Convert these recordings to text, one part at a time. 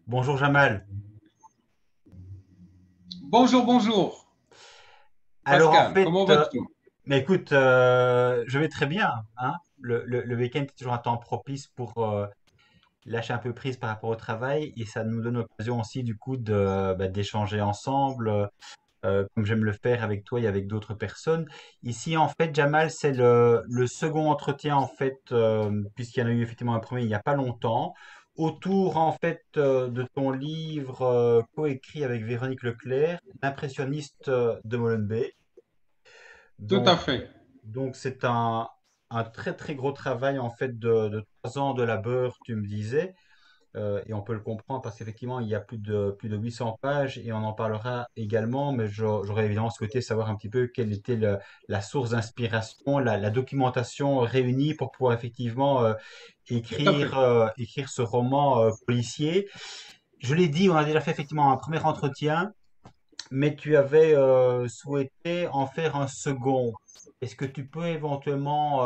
Bonjour Jamal. Bonjour, bonjour. Alors en Pascal, fait, comment vas-tu? mais écoute, je vais très bien, hein. Le week-end est toujours un temps propice pour lâcher un peu prise par rapport au travail et ça nous donne l'occasion aussi du coup d'échanger ensemble, comme j'aime le faire avec toi et avec d'autres personnes. Ici en fait, Jamal, c'est le second entretien en fait, puisqu'il y en a eu effectivement un premier il n'y a pas longtemps, autour en fait de ton livre coécrit avec Véronique Leclerc, L'impressionniste de Molenbeek. Tout à Donc, fait. donc c'est un très très gros travail en fait de 3 ans de labeur, tu me disais. Et on peut le comprendre parce qu'effectivement, il y a plus de 800 pages et on en parlera également, mais j'aurais évidemment souhaité savoir un petit peu quelle était la source d'inspiration, la documentation réunie pour pouvoir effectivement Tout à fait. écrire ce roman policier. Je l'ai dit, on a déjà fait effectivement un premier entretien, mais tu avais souhaité en faire un second. Est-ce que tu peux éventuellement,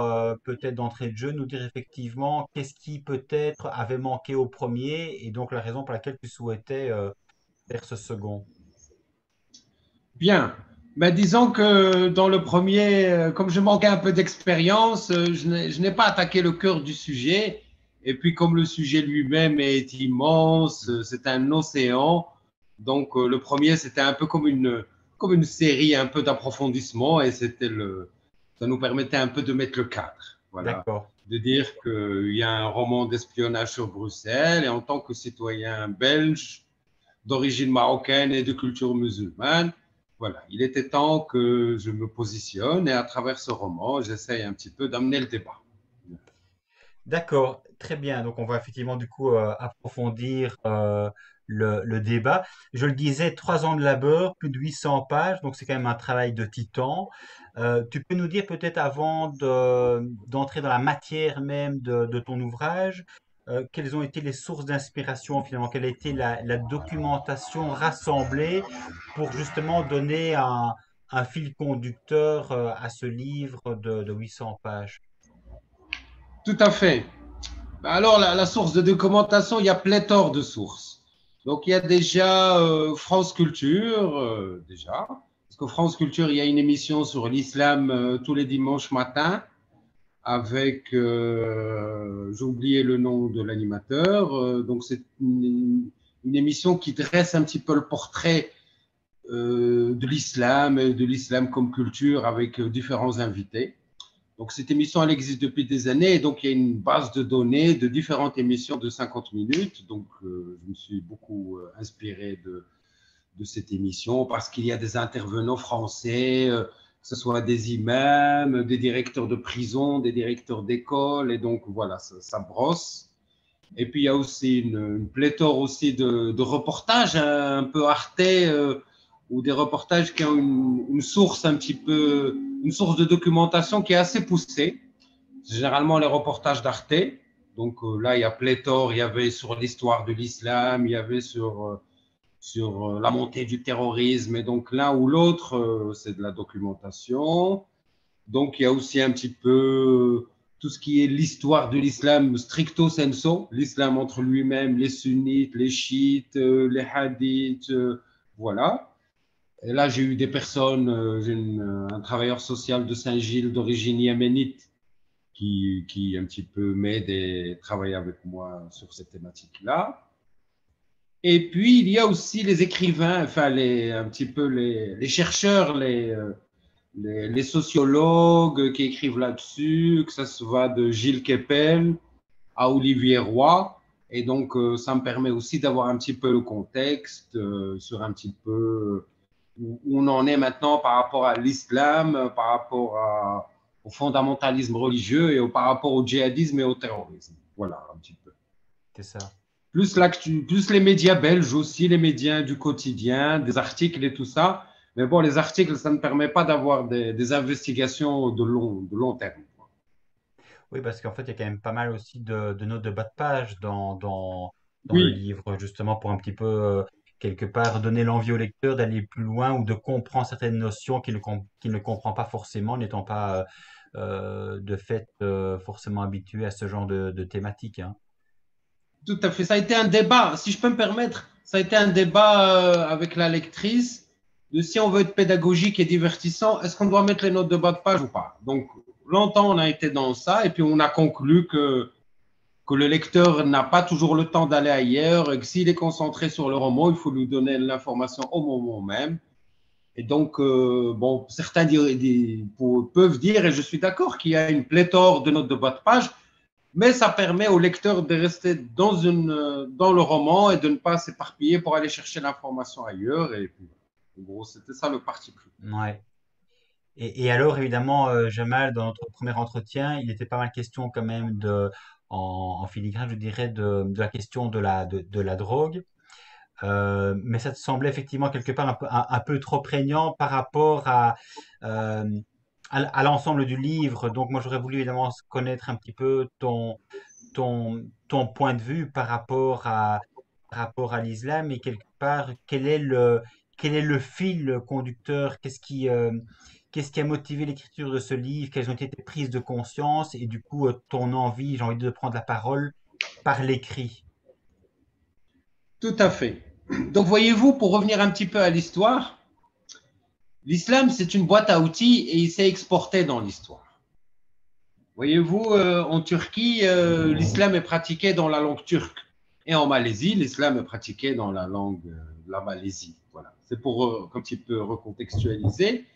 peut-être d'entrée de jeu, nous dire effectivement qu'est-ce qui peut-être avait manqué au premier et donc la raison pour laquelle tu souhaitais faire ce second? Bien. Ben, disons que dans le premier, comme je manquais un peu d'expérience, je n'ai pas attaqué le cœur du sujet. Et puis, comme le sujet lui-même est immense, c'est un océan. Donc, le premier, c'était un peu comme une série un peu d'approfondissement et ça nous permettait un peu de mettre le cadre. Voilà. D'accord. De dire qu'il y a un roman d'espionnage sur Bruxelles et en tant que citoyen belge, d'origine marocaine et de culture musulmane. Voilà, il était temps que je me positionne et à travers ce roman, j'essaye un petit peu d'amener le débat. D'accord, très bien. Donc on va effectivement du coup approfondir le débat. Je le disais, 3 ans de labeur, plus de 800 pages, donc c'est quand même un travail de titan. Tu peux nous dire peut-être avant d'entrer dans la matière même de ton ouvrage, quelles ont été les sources d'inspiration finalement, quelle a été la documentation rassemblée pour justement donner un fil conducteur à ce livre de 800 pages? Tout à fait. Alors, la source de documentation, il y a pléthore de sources. Donc, il y a déjà France Culture, déjà. Parce que France Culture, il y a une émission sur l'islam tous les dimanches matins avec, j'ai oublié le nom de l'animateur, donc c'est une émission qui dresse un petit peu le portrait de l'islam comme culture avec différents invités. Donc cette émission, elle existe depuis des années et donc il y a une base de données de différentes émissions de 50 minutes. Donc je me suis beaucoup inspiré de cette émission parce qu'il y a des intervenants français, que ce soit des imams, des directeurs de prison, des directeurs d'école, et donc voilà, ça brosse. Et puis il y a aussi une pléthore aussi de reportages un peu Arte ou des reportages qui ont une source un petit peu, une source de documentation qui est assez poussée. Généralement les reportages d'Arte. Donc là, il y a pléthore, il y avait sur l'histoire de l'islam, il y avait sur la montée du terrorisme. Et donc l'un ou l'autre, c'est de la documentation. Donc il y a aussi un petit peu tout ce qui est l'histoire de l'islam stricto sensu, l'islam entre lui-même, les sunnites, les chiites, les hadiths, voilà. Et là, j'ai eu des personnes, j'ai un travailleur social de Saint-Gilles d'origine yéménite qui un petit peu m'aide et travaille avec moi sur cette thématique-là. Et puis, il y a aussi les écrivains, enfin, un petit peu les chercheurs, les sociologues qui écrivent là-dessus, que ça se va de Gilles Kepel à Olivier Roy. Et donc, ça me permet aussi d'avoir un petit peu le contexte sur un petit peu où on en est maintenant par rapport à l'islam, par rapport au fondamentalisme religieux et par rapport au djihadisme et au terrorisme. Voilà, un petit peu. C'est ça. Plus l'actu, plus les médias belges aussi, les médias du quotidien, des articles et tout ça. Mais bon, les articles, ça ne permet pas d'avoir des investigations de long terme. Oui, parce qu'en fait, il y a quand même pas mal aussi de notes de bas de page dans le Oui, livre, justement, pour un petit peu, quelque part, donner l'envie au lecteur d'aller plus loin ou de comprendre certaines notions qu'il ne comprend pas forcément, n'étant pas, de fait, forcément habitué à ce genre de thématique, hein. Tout à fait. Ça a été un débat, si je peux me permettre, ça a été un débat avec la lectrice de si on veut être pédagogique et divertissant, est-ce qu'on doit mettre les notes de bas de page ou pas. Donc, longtemps, on a été dans ça et puis on a conclu que le lecteur n'a pas toujours le temps d'aller ailleurs et que s'il est concentré sur le roman, il faut lui donner l'information au moment même. Et donc, bon, certains peuvent dire, et je suis d'accord, qu'il y a une pléthore de notes de bas de page, mais ça permet au lecteur de rester dans le roman et de ne pas s'éparpiller pour aller chercher l'information ailleurs. Et puis, en gros, c'était ça le parti pris. Ouais. Et alors, évidemment, Jamal, dans notre premier entretien, il était pas mal question quand même en filigrane, je dirais, de la question de la drogue. Mais ça te semblait effectivement quelque part un peu trop prégnant par rapport euh, à l'ensemble du livre. Donc, moi, j'aurais voulu évidemment connaître un petit peu ton point de vue par rapport à l'islam et quelque part, quel est le fil conducteur? Qu'est-ce qui a motivé l'écriture de ce livre? Quelles ont été tes prises de conscience et du coup, ton envie, j'ai envie de prendre la parole par l'écrit? Tout à fait. Donc, voyez-vous, pour revenir un petit peu à l'histoire, l'islam, c'est une boîte à outils et il s'est exporté dans l'histoire. Voyez-vous, en Turquie, l'islam est pratiqué dans la langue turque. Et en Malaisie, l'islam est pratiqué dans la langue de la Malaisie. Voilà. C'est pour un petit peu recontextualiser.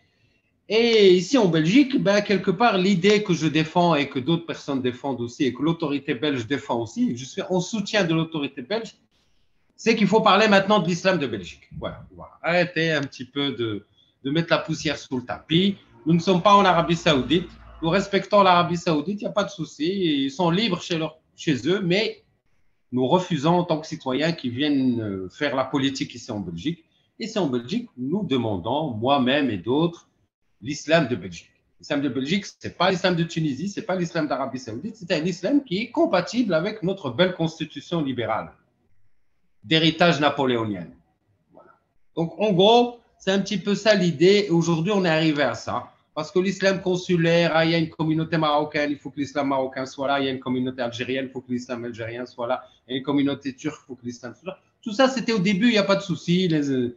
Et ici en Belgique, ben, quelque part, l'idée que je défends et que d'autres personnes défendent aussi et que l'autorité belge défend aussi, et je suis en soutien de l'autorité belge, c'est qu'il faut parler maintenant de l'islam de Belgique. Voilà, voilà. Arrêtez un petit peu de mettre la poussière sous le tapis. Nous ne sommes pas en Arabie Saoudite. Nous respectons l'Arabie Saoudite, il n'y a pas de souci. Ils sont libres chez eux, mais nous refusons en tant que citoyens qui viennent faire la politique ici en Belgique. Ici en Belgique, nous demandons, moi-même et d'autres, l'islam de Belgique. L'islam de Belgique, ce n'est pas l'islam de Tunisie, ce n'est pas l'islam d'Arabie Saoudite, c'est un islam qui est compatible avec notre belle constitution libérale d'héritage napoléonien. Voilà. Donc, en gros, c'est un petit peu ça l'idée. Et aujourd'hui, on est arrivé à ça. Parce que l'islam consulaire, ah, il y a une communauté marocaine, il faut que l'islam marocain soit là. Il y a une communauté algérienne, il faut que l'islam algérien soit là. Il y a une communauté turque, il faut que l'islam soit là. Tout ça, c'était au début, il n'y a pas de souci. Les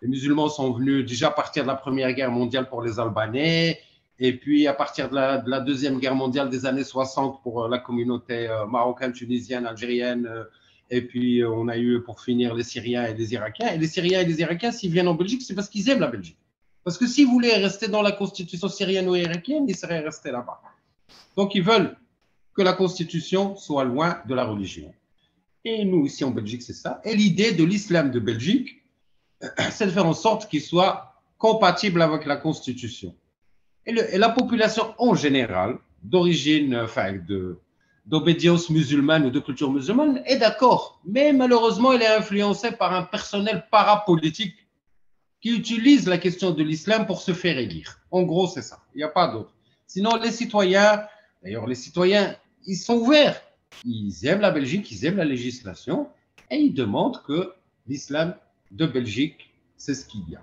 musulmans sont venus déjà à partir de la Première Guerre mondiale pour les Albanais. Et puis, à partir de la Deuxième Guerre mondiale des années 60 pour la communauté marocaine, tunisienne, algérienne, et puis, on a eu, pour finir, les Syriens et les Irakiens. Et les Syriens et les Irakiens, s'ils viennent en Belgique, c'est parce qu'ils aiment la Belgique. Parce que s'ils voulaient rester dans la constitution syrienne ou irakienne, ils seraient restés là-bas. Donc, ils veulent que la constitution soit loin de la religion. Et nous, ici en Belgique, c'est ça. Et l'idée de l'islam de Belgique, c'est de faire en sorte qu'il soit compatible avec la constitution. Et la population en général, d'origine, enfin, d'obédience musulmane ou de culture musulmane est d'accord, mais malheureusement, elle est influencée par un personnel parapolitique qui utilise la question de l'islam pour se faire élire. En gros, c'est ça. Il n'y a pas d'autre. Sinon, les citoyens, d'ailleurs, les citoyens, ils sont ouverts. Ils aiment la Belgique, ils aiment la législation et ils demandent que l'islam de Belgique, c'est ce qu'il y a.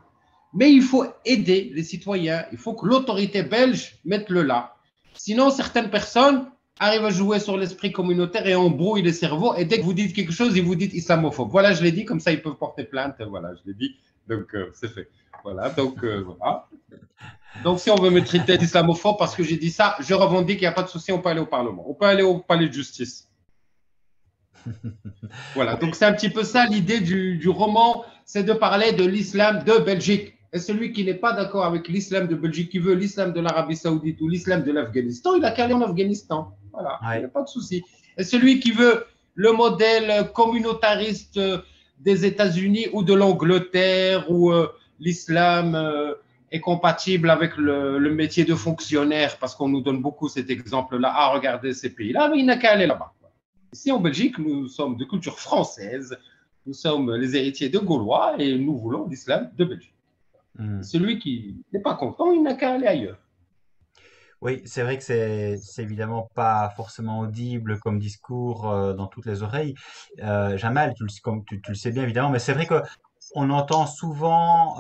Mais il faut aider les citoyens. Il faut que l'autorité belge mette le là. Sinon, certaines personnes arrivent à jouer sur l'esprit communautaire et embrouillent les cerveaux. Et dès que vous dites quelque chose, ils vous disent islamophobe. Voilà, je l'ai dit, comme ça, ils peuvent porter plainte. Voilà, je l'ai dit. Donc, c'est fait. Voilà, donc, voilà. Donc, si on veut me traiter d'islamophobe parce que j'ai dit ça, je revendique, il n'y a pas de souci, on peut aller au Parlement. On peut aller au palais de justice. Voilà, donc Oui, c'est un petit peu ça l'idée du roman, c'est de parler de l'islam de Belgique. Et celui qui n'est pas d'accord avec l'islam de Belgique, qui veut l'islam de l'Arabie Saoudite ou l'islam de l'Afghanistan, il a qu'à aller en Afghanistan. Voilà, il n'y a ouais. pas de souci. Et celui qui veut le modèle communautariste des États-Unis ou de l'Angleterre où l'islam est compatible avec le métier de fonctionnaire, parce qu'on nous donne beaucoup cet exemple-là, à regarder ces pays-là, mais il n'a qu'à aller là-bas. Ici en Belgique, nous sommes de culture française, nous sommes les héritiers de Gaulois et nous voulons l'islam de Belgique. Hmm. Celui qui n'est pas content, il n'a qu'à aller ailleurs. Oui, c'est vrai que c'est évidemment pas forcément audible comme discours dans toutes les oreilles. Jamal, comme tu le sais bien évidemment, mais c'est vrai que on entend souvent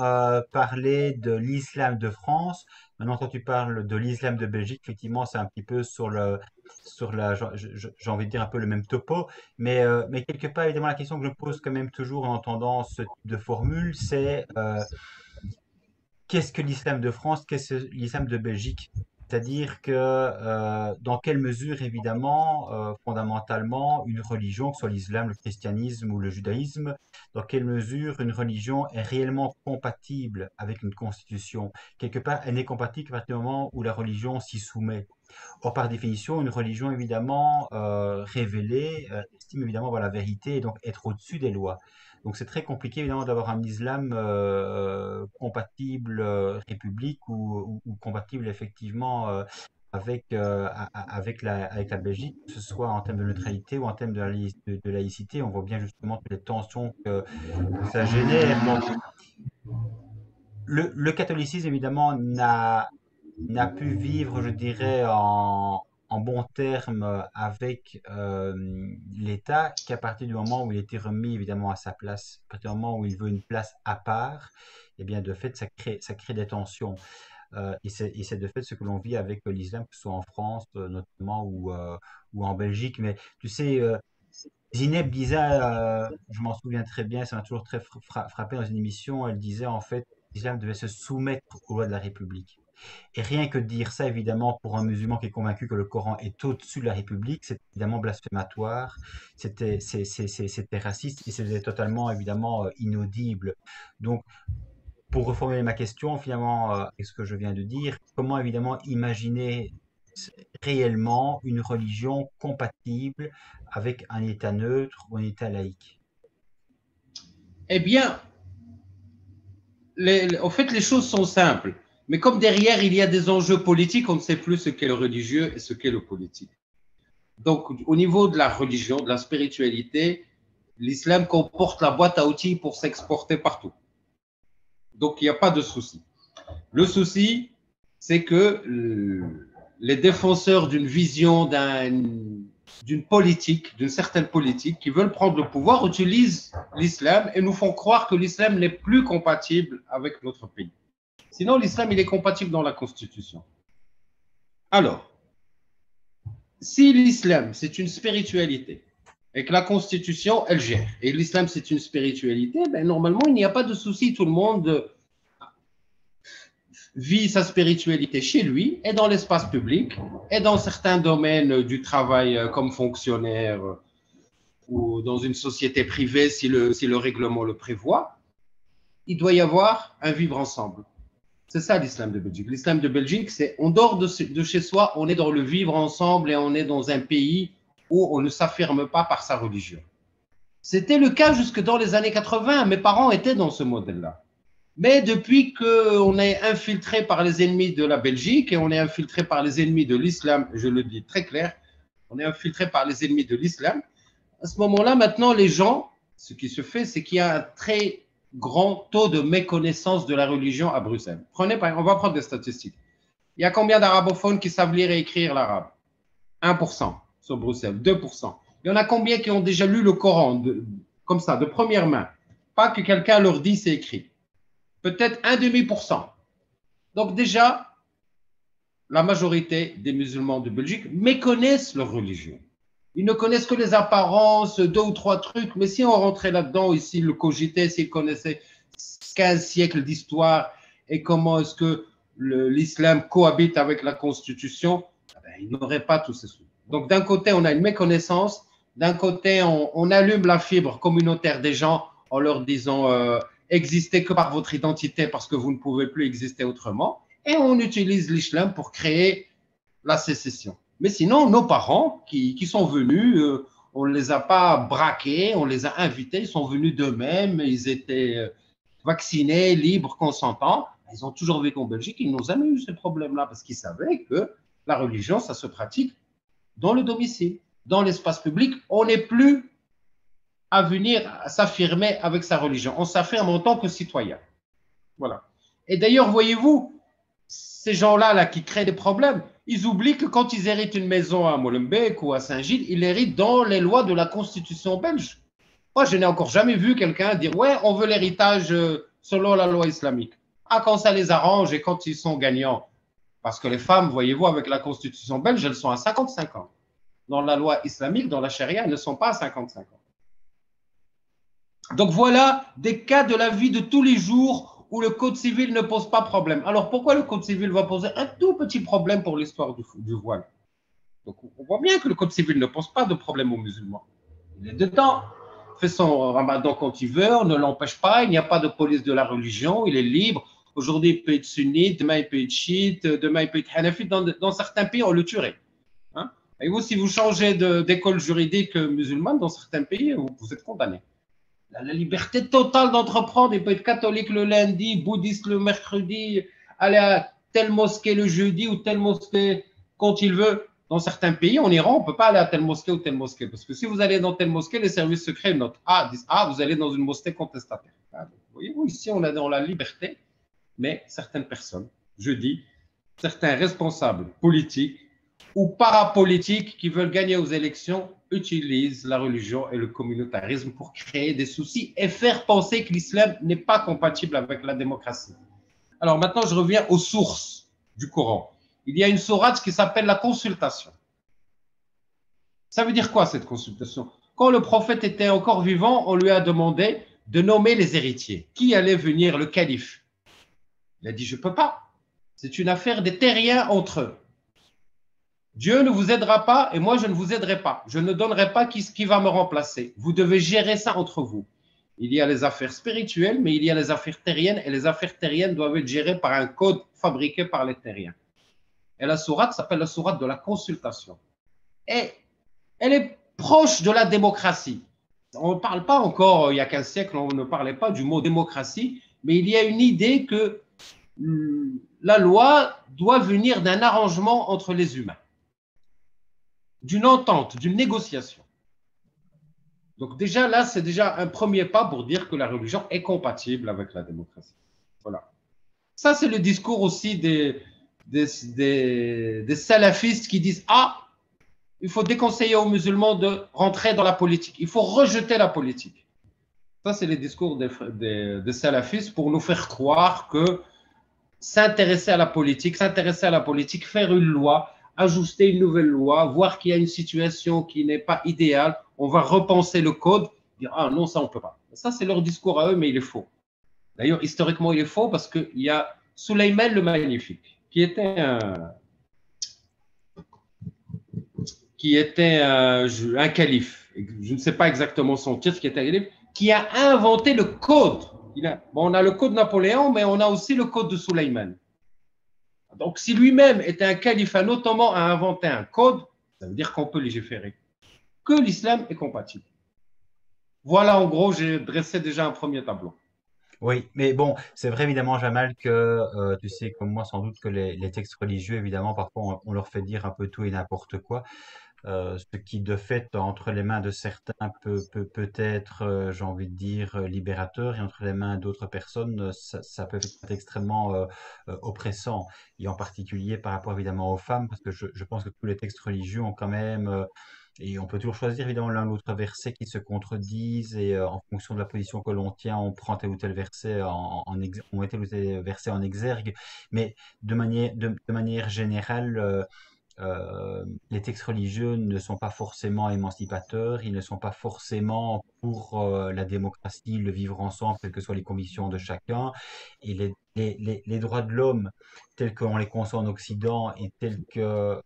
parler de l'islam de France. Maintenant, quand tu parles de l'islam de Belgique, effectivement, c'est un petit peu sur sur j'ai envie de dire un peu le même topo, mais quelque part, évidemment, la question que je pose quand même toujours en entendant ce type de formule, c'est qu'est-ce que l'islam de France, qu'est-ce que l'islam de Belgique? C'est-à-dire que dans quelle mesure, évidemment, fondamentalement, une religion, que ce soit l'islam, le christianisme ou le judaïsme, dans quelle mesure une religion est réellement compatible avec une constitution? Quelque part, elle n'est compatible qu'à partir du moment où la religion s'y soumet. Or, par définition, une religion, évidemment, révélée, estime évidemment avoir la vérité et donc être au-dessus des lois. Donc, c'est très compliqué, évidemment, d'avoir un islam compatible république ou compatible, effectivement, avec la Belgique, que ce soit en termes de neutralité ou en termes de laïcité. On voit bien justement toutes les tensions que ça génère. Donc, le catholicisme, évidemment, n'a pu vivre, je dirais, en bons termes avec l'État qu'à partir du moment où il était remis évidemment à sa place. À partir du moment où il veut une place à part, eh bien de fait, ça crée des tensions. Et c'est de fait ce que l'on vit avec l'islam, que ce soit en France notamment ou en Belgique. Mais tu sais, Zineb disait, je m'en souviens très bien, ça m'a toujours très frappé dans une émission, elle disait en fait l'islam devait se soumettre aux lois de la République. Et rien que de dire ça, évidemment, pour un musulman qui est convaincu que le Coran est au-dessus de la République, c'est évidemment blasphématoire, c'était raciste et c'était totalement, évidemment, inaudible. Donc, pour reformuler ma question, finalement, avec ce que je viens de dire, comment, évidemment, imaginer réellement une religion compatible avec un État neutre ou un État laïque? Eh bien, en fait, les choses sont simples. Mais comme derrière, il y a des enjeux politiques, on ne sait plus ce qu'est le religieux et ce qu'est le politique. Donc, au niveau de la religion, de la spiritualité, l'islam comporte la boîte à outils pour s'exporter partout. Donc, il n'y a pas de souci. Le souci, c'est que les défenseurs d'une vision, d'une politique, d'une certaine politique, qui veulent prendre le pouvoir, utilisent l'islam et nous font croire que l'islam n'est plus compatible avec notre pays. Sinon, l'islam, il est compatible dans la Constitution. Alors, si l'islam, c'est une spiritualité, et que la Constitution, elle gère, et l'islam, c'est une spiritualité, ben, normalement, il n'y a pas de souci. Tout le monde vit sa spiritualité chez lui, et dans l'espace public, et dans certains domaines du travail comme fonctionnaire ou dans une société privée, si le règlement le prévoit, il doit y avoir un vivre ensemble. C'est ça l'islam de Belgique. L'islam de Belgique, c'est on dort de chez soi, on est dans le vivre ensemble et on est dans un pays où on ne s'affirme pas par sa religion. C'était le cas jusque dans les années 80. Mes parents étaient dans ce modèle-là. Mais depuis qu'on est infiltré par les ennemis de la Belgique et on est infiltré par les ennemis de l'islam, je le dis très clair, on est infiltré par les ennemis de l'islam, à ce moment-là, maintenant, les gens, ce qui se fait, c'est qu'il y a un très grand taux de méconnaissance de la religion à Bruxelles. On va prendre des statistiques. Il y a combien d'arabophones qui savent lire et écrire l'arabe? 1% sur Bruxelles, 2%. Il y en a combien qui ont déjà lu le Coran, comme ça, de première main? Pas que quelqu'un leur dise c'est écrit. Peut-être 1,5%. Donc déjà, la majorité des musulmans de Belgique méconnaissent leur religion. Ils ne connaissent que les apparences, 2 ou 3 trucs, mais si on rentrait là-dedans, ici, le cogitait, s'ils connaissaient 15 siècles d'histoire et comment est-ce que l'islam cohabite avec la Constitution, ben, ils n'auraient pas tous ces trucs. Donc d'un côté, on a une méconnaissance, d'un côté, on allume la fibre communautaire des gens en leur disant existez que par votre identité parce que vous ne pouvez plus exister autrement, et on utilise l'islam pour créer la sécession. Mais sinon, nos parents qui sont venus, on ne les a pas braqués, on les a invités, ils sont venus d'eux-mêmes, ils étaient vaccinés, libres, consentants. Ils ont toujours vécu en Belgique, ils n'ont jamais eu ce problème-là parce qu'ils savaient que la religion, ça se pratique dans le domicile, dans l'espace public. On n'est plus à venir s'affirmer avec sa religion. On s'affirme en tant que citoyen. Voilà. Et d'ailleurs, voyez-vous, ces gens-là là, qui créent des problèmes, ils oublient que quand ils héritent une maison à Molenbeek ou à Saint-Gilles, ils l'héritent dans les lois de la Constitution belge. Moi, je n'ai encore jamais vu quelqu'un dire « Ouais, on veut l'héritage selon la loi islamique. » Ah, quand ça les arrange et quand ils sont gagnants. Parce que les femmes, voyez-vous, avec la Constitution belge, elles sont à 55 ans. dans la loi islamique, dans la charia, elles ne sont pas à 55 ans. Donc voilà des cas de la vie de tous les jours où le code civil ne pose pas problème. Alors pourquoi le code civil va poser un tout petit problème pour l'histoire du voile? Donc on voit bien que le code civil ne pose pas de problème aux musulmans. Il est dedans, fait son ramadan quand il veut, on ne l'empêche pas, il n'y a pas de police de la religion, il est libre. Aujourd'hui, il peut être sunnite, demain, il peut être chiite, demain, il peut être hanafite. Dans certains pays, on le tuerait. Hein? Et vous, si vous changez d'école juridique musulmane, dans certains pays, vous êtes condamné. La liberté totale d'entreprendre, il peut être catholique le lundi, bouddhiste le mercredi, aller à telle mosquée le jeudi ou telle mosquée quand il veut. Dans certains pays, en Iran, on ne peut pas aller à telle mosquée ou telle mosquée. Parce que si vous allez dans telle mosquée, les services secrets notent disent vous allez dans une mosquée contestataire. Voyez-vous, ici, on est dans la liberté, mais certaines personnes, je dis, certains responsables politiques ou parapolitiques qui veulent gagner aux élections utilisent la religion et le communautarisme pour créer des soucis et faire penser que l'islam n'est pas compatible avec la démocratie. Alors maintenant, je reviens aux sources du Coran. Il y a une sourate qui s'appelle la consultation. Ça veut dire quoi cette consultation? Quand le prophète était encore vivant, on lui a demandé de nommer les héritiers. Qui allait venir le calife? Il a dit, je ne peux pas. C'est une affaire des terriens entre eux. Dieu ne vous aidera pas et moi je ne vous aiderai pas. Je ne donnerai pas qui va me remplacer. Vous devez gérer ça entre vous. Il y a les affaires spirituelles, mais il y a les affaires terriennes et les affaires terriennes doivent être gérées par un code fabriqué par les terriens. Et la sourate s'appelle la sourate de la consultation. Et elle est proche de la démocratie. On ne parle pas encore, il y a 15 siècles, on ne parlait pas du mot démocratie, mais il y a une idée que la loi doit venir d'un arrangement entre les humains, d'une entente, d'une négociation. Donc déjà là, c'est déjà un premier pas pour dire que la religion est compatible avec la démocratie. Voilà. Ça, c'est le discours aussi des salafistes qui disent il faut déconseiller aux musulmans de rentrer dans la politique. Il faut rejeter la politique. Ça, c'est les discours des salafistes pour nous faire croire que s'intéresser à la politique, faire une loi, ajuster une nouvelle loi, voir qu'il y a une situation qui n'est pas idéale, on va repenser le code, dire non, ça, on ne peut pas. Ça, c'est leur discours à eux, mais il est faux. D'ailleurs, historiquement, il est faux parce qu'il y a Sulayman le Magnifique, qui était un calife, je ne sais pas exactement son titre, qui a inventé le code. On a le code Napoléon, mais on a aussi le code de Sulayman. Donc, si lui-même était un calife, un ottoman a inventé un code, ça veut dire qu'on peut légiférer, que l'islam est compatible. Voilà, en gros, j'ai dressé déjà un premier tableau. Oui, mais bon, c'est vrai évidemment, Jamal, que tu sais comme moi sans doute que les textes religieux, évidemment, parfois on leur fait dire un peu tout et n'importe quoi. Ce qui de fait entre les mains de certains peut être, j'ai envie de dire, libérateur, et entre les mains d'autres personnes, ça peut être extrêmement oppressant, et en particulier par rapport évidemment aux femmes, parce que je pense que tous les textes religieux ont quand même, et on peut toujours choisir évidemment l'un ou l'autre verset qui se contredisent, et en fonction de la position que l'on tient, on prend tel ou tel verset on met tel ou tel verset en exergue, mais de manière générale, les textes religieux ne sont pas forcément émancipateurs, ils ne sont pas forcément pour la démocratie, le vivre ensemble, quelles que soient les convictions de chacun. Et les droits de l'homme, tels qu'on les conçoit en Occident et tels que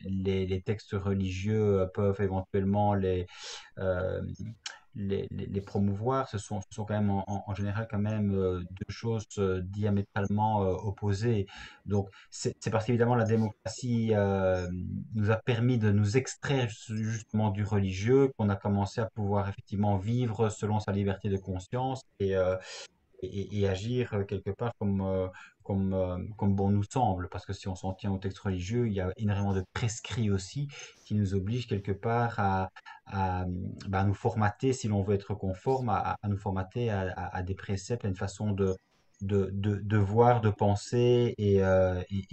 les textes religieux peuvent éventuellement euh, les promouvoir, ce sont quand même en général quand même deux choses diamétralement opposées. Donc c'est parce qu'évidemment la démocratie nous a permis de nous extraire justement du religieux, qu'on a commencé à pouvoir effectivement vivre selon sa liberté de conscience et agir quelque part comme bon nous semble. Parce que si on s'en tient au texte religieux, il y a énormément de prescrits aussi qui nous obligent quelque part à nous formater, si l'on veut être conforme, à nous formater à des préceptes, à une façon de voir, de penser et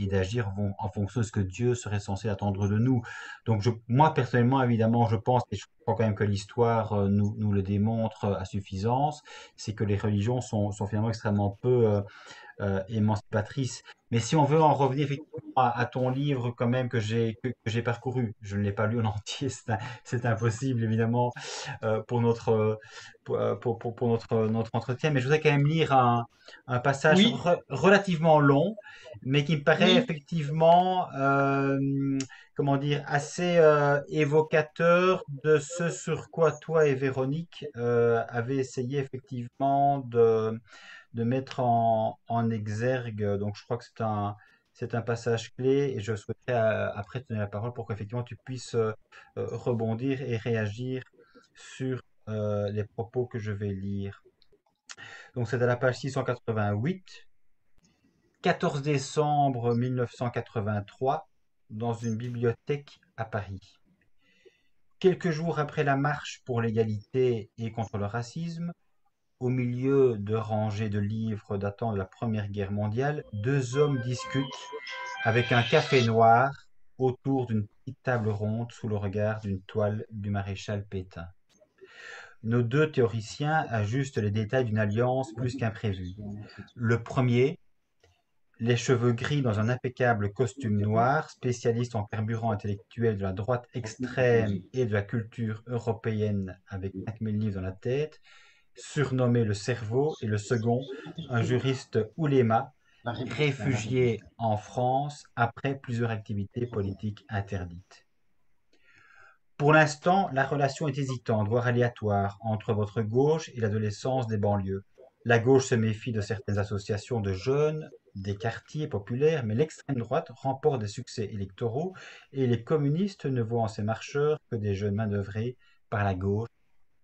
d'agir en fonction de ce que Dieu serait censé attendre de nous. Donc moi personnellement, évidemment, je pense, et je crois quand même que l'histoire nous le démontre à suffisance, c'est que les religions sont finalement extrêmement peu émancipatrice. Mais si on veut en revenir effectivement à ton livre quand même que j'ai parcouru, je ne l'ai pas lu en entier, c'est impossible évidemment pour pour notre entretien, mais je voudrais quand même lire un passage Oui, relativement long, mais qui me paraît oui, effectivement, comment dire, assez évocateur de ce sur quoi toi et Véronique avez essayé effectivement de mettre en exergue. Donc je crois que c'est un passage clé et je souhaiterais après te donner la parole pour qu'effectivement tu puisses rebondir et réagir sur les propos que je vais lire. Donc c'est à la page 688, 14 décembre 1983, dans une bibliothèque à Paris. Quelques jours après la marche pour l'égalité et contre le racisme, au milieu de rangées de livres datant de la Première Guerre mondiale, deux hommes discutent avec un café noir autour d'une petite table ronde sous le regard d'une toile du maréchal Pétain. Nos deux théoriciens ajustent les détails d'une alliance plus qu'imprévue. Le premier, les cheveux gris dans un impeccable costume noir, spécialiste en carburant intellectuel de la droite extrême et de la culture européenne avec 5000 livres dans la tête, surnommé le cerveau, et le second, un juriste ouléma, réfugié en France après plusieurs activités politiques interdites. Pour l'instant, la relation est hésitante, voire aléatoire, entre votre gauche et l'adolescence des banlieues. La gauche se méfie de certaines associations de jeunes, des quartiers populaires, mais l'extrême droite remporte des succès électoraux et les communistes ne voient en ces marcheurs que des jeunes manœuvrés par la gauche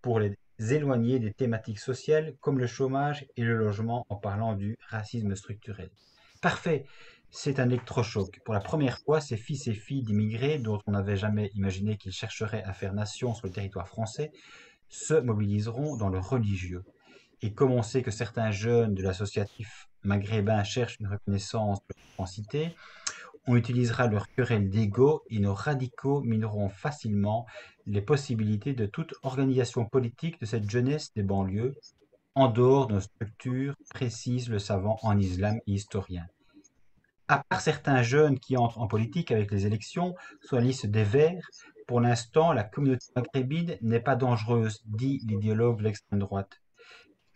pour les éloigner des thématiques sociales comme le chômage et le logement en parlant du racisme structurel. Parfait, c'est un électrochoc. Pour la première fois, ces fils et filles d'immigrés, dont on n'avait jamais imaginé qu'ils chercheraient à faire nation sur le territoire français, se mobiliseront dans le religieux. Et comme on sait que certains jeunes de l'associatif maghrébin cherchent une reconnaissance de leur identité, on utilisera leur querelle d'ego et nos radicaux mineront facilement les possibilités de toute organisation politique de cette jeunesse des banlieues, en dehors de nos structures, précise le savant en islam et historien. À part certains jeunes qui entrent en politique avec les élections sur la liste des Verts, pour l'instant, la communauté maghrébine n'est pas dangereuse, dit l'idéologue de l'extrême droite.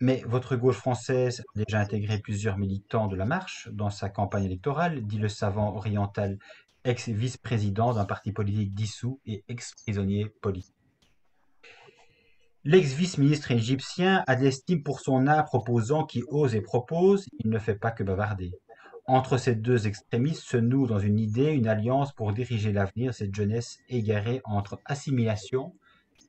Mais votre gauche française a déjà intégré plusieurs militants de la Marche dans sa campagne électorale, dit le savant oriental, ex-vice-président d'un parti politique dissous et ex-prisonnier politique. L'ex-vice-ministre égyptien a de l'estime pour son âpre opposant qui ose et propose, il ne fait pas que bavarder. Entre ces deux extrémistes se noue dans une idée, une alliance pour diriger l'avenir de cette jeunesse égarée entre assimilation,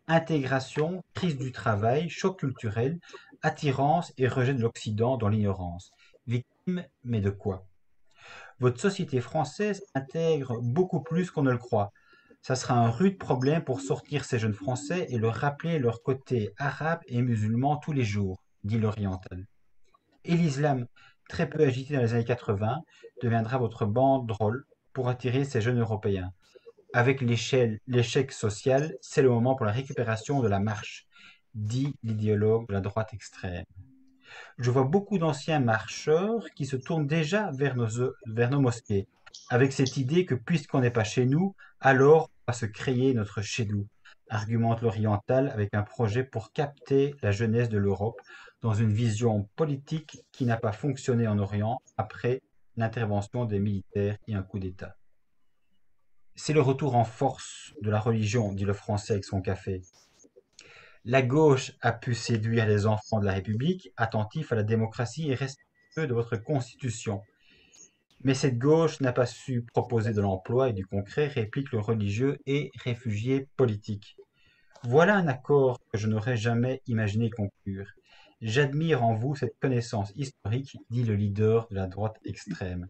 intégration, crise du travail, choc culturel, attirance et rejet de l'Occident dans l'ignorance. Victime, mais de quoi? Votre société française intègre beaucoup plus qu'on ne le croit. Ça sera un rude problème pour sortir ces jeunes Français et leur rappeler leur côté arabe et musulman tous les jours, dit l'oriental. Et l'islam, très peu agité dans les années 80, deviendra votre banderole pour attirer ces jeunes Européens. Avec l'échec social, c'est le moment pour la récupération de la marche, dit l'idéologue de la droite extrême. Je vois beaucoup d'anciens marcheurs qui se tournent déjà vers nos mosquées, avec cette idée que puisqu'on n'est pas chez nous, alors on va se créer notre chez nous, argumente l'oriental avec un projet pour capter la jeunesse de l'Europe dans une vision politique qui n'a pas fonctionné en Orient après l'intervention des militaires et un coup d'État. C'est le retour en force de la religion, dit le Français avec son café. La gauche a pu séduire les enfants de la République, attentifs à la démocratie et respectueux de votre Constitution. Mais cette gauche n'a pas su proposer de l'emploi et du concret, réplique le religieux et réfugié politique. Voilà un accord que je n'aurais jamais imaginé conclure. J'admire en vous cette connaissance historique, dit le leader de la droite extrême.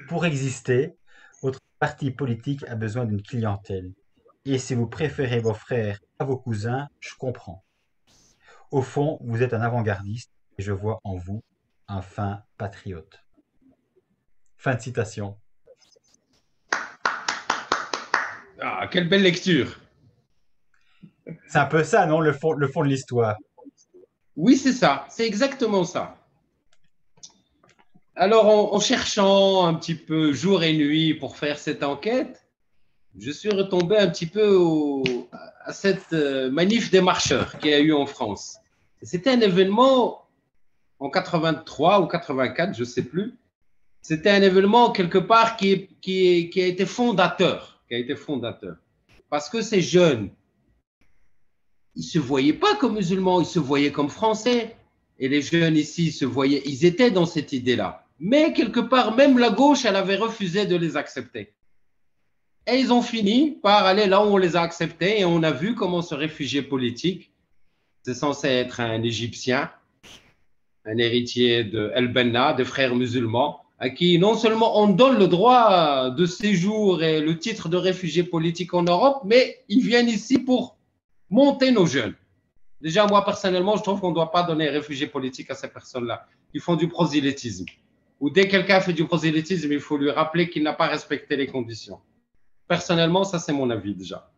Pour exister, votre parti politique a besoin d'une clientèle. Et si vous préférez vos frères à vos cousins, je comprends. Au fond, vous êtes un avant-gardiste et je vois en vous un fin patriote. Fin de citation. ah, quelle belle lecture. C'est un peu ça, non, le fond de l'histoire. Oui, c'est ça, c'est exactement ça. Alors, en cherchant un petit peu jour et nuit pour faire cette enquête, je suis retombé un petit peu à cette manif des marcheurs qu'il y a eu en France. C'était un événement en 83 ou 84, je ne sais plus. C'était un événement quelque part qui a été fondateur, Parce que ces jeunes, ils ne se voyaient pas comme musulmans, ils se voyaient comme français. Et les jeunes ici se voyaient, ils étaient dans cette idée-là. Mais quelque part, même la gauche, elle avait refusé de les accepter. Et ils ont fini par aller là où on les a acceptés et on a vu comment ce réfugié politique, c'est censé être un Égyptien, un héritier de El Benna, des frères musulmans, à qui non seulement on donne le droit de séjour et le titre de réfugié politique en Europe, mais ils viennent ici pour monter nos jeunes. Déjà, moi, personnellement, je trouve qu'on ne doit pas donner réfugié politique à ces personnes-là qui font du prosélytisme. Ou dès que quelqu'un fait du prosélytisme, il faut lui rappeler qu'il n'a pas respecté les conditions. Personnellement, ça, c'est mon avis déjà.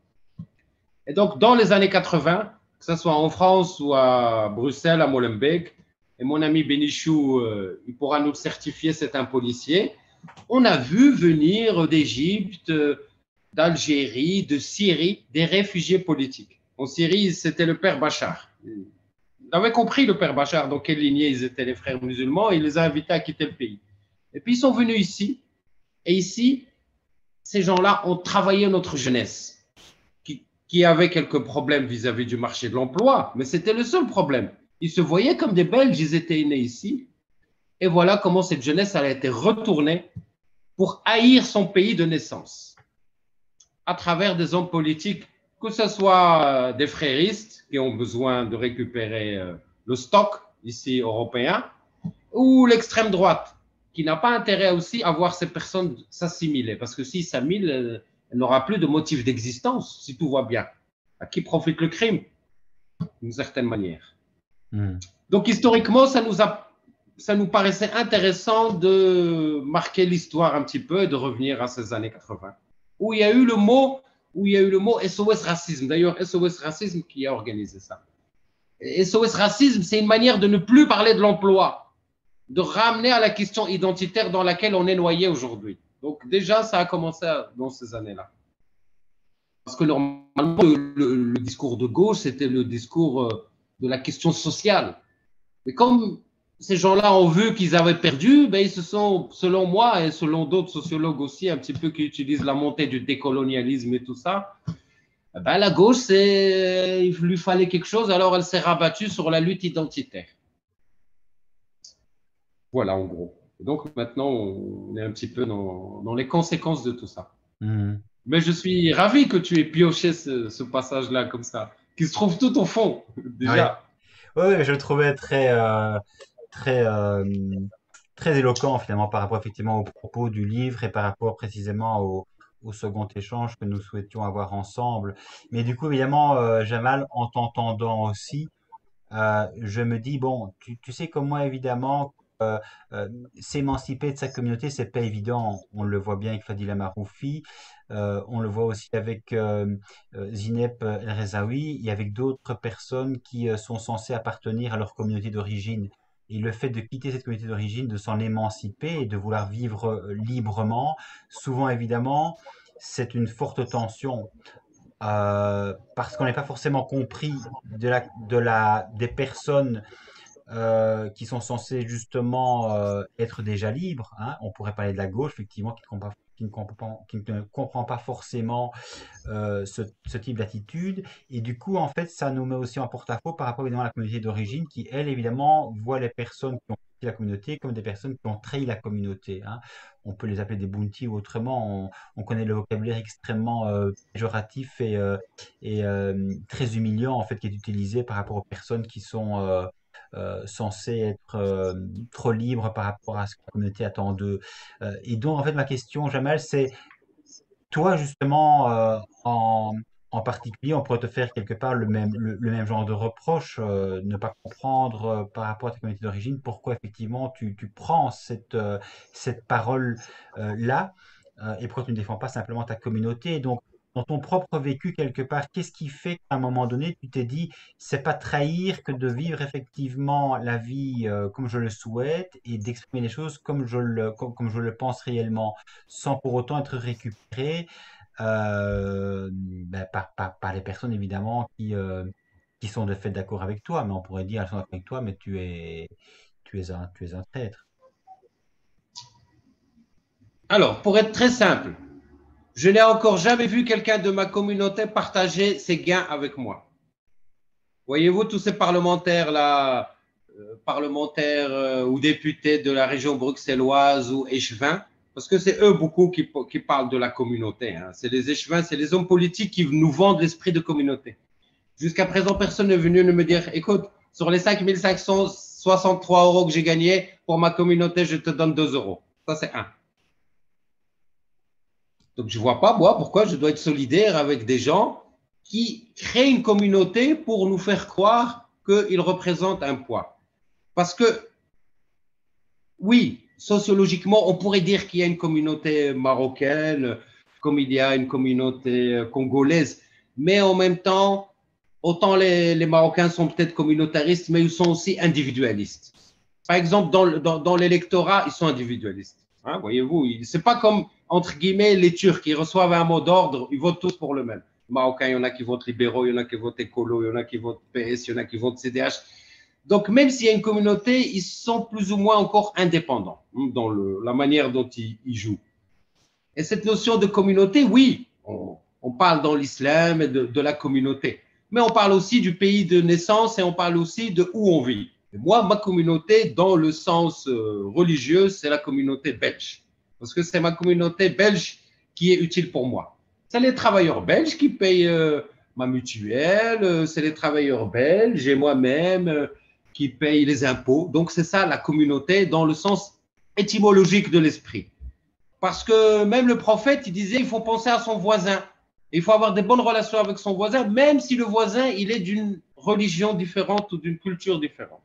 Et donc, dans les années 80, que ce soit en France ou à Bruxelles, à Molenbeek, et mon ami Benichou, il pourra nous le certifier, c'est un policier, on a vu venir d'Égypte, d'Algérie, de Syrie, des réfugiés politiques. En Syrie, c'était le père Bachar. Il avait compris, le père Bachar, dans quelle lignée ils étaient, les frères musulmans, et il les a invités à quitter le pays. Et puis, ils sont venus ici, et ici, ces gens-là ont travaillé notre jeunesse, qui avait quelques problèmes vis-à-vis du marché de l'emploi, mais c'était le seul problème. Ils se voyaient comme des Belges, ils étaient nés ici. Et voilà comment cette jeunesse a été retournée pour haïr son pays de naissance, à travers des hommes politiques, que ce soit des fréristes qui ont besoin de récupérer le stock ici européen, ou l'extrême droite, qui n'a pas intérêt aussi à voir ces personnes s'assimiler, parce que s'ils s'assimilent, elle n'aura plus de motif d'existence, si tout va bien. À qui profite le crime, d'une certaine manière. Hmm. Donc, historiquement, ça nous paraissait intéressant de marquer l'histoire un petit peu et de revenir à ces années 80, où il y a eu le mot, SOS Racisme. D'ailleurs, SOS Racisme qui a organisé ça. Et SOS Racisme, c'est une manière de ne plus parler de l'emploi, de ramener à la question identitaire dans laquelle on est noyé aujourd'hui. Donc déjà, ça a commencé dans ces années-là. Parce que normalement, le discours de gauche, c'était le discours de la question sociale. Mais comme ces gens-là ont vu qu'ils avaient perdu, ben ils se sont, selon moi et selon d'autres sociologues aussi, un petit peu qui utilisent la montée du décolonialisme et tout ça, ben la gauche, il lui fallait quelque chose, alors elle s'est rabattue sur la lutte identitaire. Voilà, en gros. Et donc maintenant, on est un petit peu dans les conséquences de tout ça. Hmm. Mais je suis ravi que tu aies pioché ce passage-là comme ça, qui se trouve tout au fond, Ouais. déjà. Ouais, ouais, je le trouvais très, très éloquent finalement par rapport effectivement aux propos du livre et par rapport précisément au second échange que nous souhaitions avoir ensemble. Mais du coup, évidemment, Jamal, en t'entendant aussi, je me dis, bon, tu sais comme moi, évidemment, euh, euh, s'émanciper de sa communauté, c'est pas évident. On le voit bien avec Fadila Maroufi, on le voit aussi avec Zineb El Rezaoui et avec d'autres personnes qui sont censées appartenir à leur communauté d'origine. Et le fait de quitter cette communauté d'origine, de s'en émanciper et de vouloir vivre librement, souvent évidemment, c'est une forte tension parce qu'on n'est pas forcément compris des personnes qui sont censées justement être déjà libres. Hein. On pourrait parler de la gauche, effectivement, qui ne comprend pas forcément ce type d'attitude. Et du coup, en fait, ça nous met aussi en porte-à-faux par rapport évidemment à la communauté d'origine qui, elle, évidemment, voit les personnes qui ont quitté la communauté comme des personnes qui ont trahi la communauté. Hein. On peut les appeler des bounties ou autrement. On connaît le vocabulaire extrêmement péjoratif et très humiliant en fait qui est utilisé par rapport aux personnes qui sont censées être trop libres par rapport à ce que la communauté attend d'eux. Et donc en fait ma question, Jamal, c'est toi, justement, en particulier, on pourrait te faire quelque part le même genre de reproche, ne pas comprendre par rapport à ta communauté d'origine pourquoi effectivement tu prends cette parole-là et pourquoi tu ne défends pas simplement ta communauté. Donc, dans ton propre vécu quelque part, qu'est-ce qui fait qu'à un moment donné, tu t'es dit, c'est pas trahir que de vivre effectivement la vie comme je le souhaite et d'exprimer les choses comme je le pense réellement, sans pour autant être récupéré ben, par les personnes évidemment qui sont de fait d'accord avec toi, mais on pourrait dire elles sont d'accord avec toi, mais tu es un traître. Alors, pour être très simple, je n'ai encore jamais vu quelqu'un de ma communauté partager ses gains avec moi. Voyez-vous, tous ces parlementaires-là, ou députés de la région bruxelloise ou échevins, parce que c'est eux beaucoup qui parlent de la communauté. Hein. C'est les échevins, c'est les hommes politiques qui nous vendent l'esprit de communauté. Jusqu'à présent, personne n'est venu me dire, écoute, sur les 5 563 € que j'ai gagnés, pour ma communauté, je te donne 2 euros. Ça, c'est un. Donc, je ne vois pas, moi, pourquoi je dois être solidaire avec des gens qui créent une communauté pour nous faire croire qu'ils représentent un poids. Parce que, oui, sociologiquement, on pourrait dire qu'il y a une communauté marocaine, comme il y a une communauté congolaise, mais en même temps, autant les Marocains sont peut-être communautaristes, mais ils sont aussi individualistes. Par exemple, dans l'électorat, ils sont individualistes. Hein, voyez-vous, c'est pas comme, entre guillemets, les Turcs qui reçoivent un mot d'ordre, ils votent tous pour le même. Les Marocains, il y en a qui votent libéraux, il y en a qui votent écolo, il y en a qui votent PS, il y en a qui votent CDH. Donc, même s'il y a une communauté, ils sont plus ou moins encore indépendants dans la manière dont ils jouent. Et cette notion de communauté, oui, on parle dans l'islam et de la communauté, mais on parle aussi du pays de naissance et on parle aussi de où on vit. Et moi, ma communauté, dans le sens religieux, c'est la communauté belge. Parce que c'est ma communauté belge qui est utile pour moi. C'est les travailleurs belges qui payent ma mutuelle, c'est les travailleurs belges et moi-même qui payent les impôts. Donc, c'est ça la communauté dans le sens étymologique de l'esprit. Parce que même le prophète, il disait, il faut penser à son voisin. Il faut avoir des bonnes relations avec son voisin, même si le voisin, il est d'une religion différente ou d'une culture différente.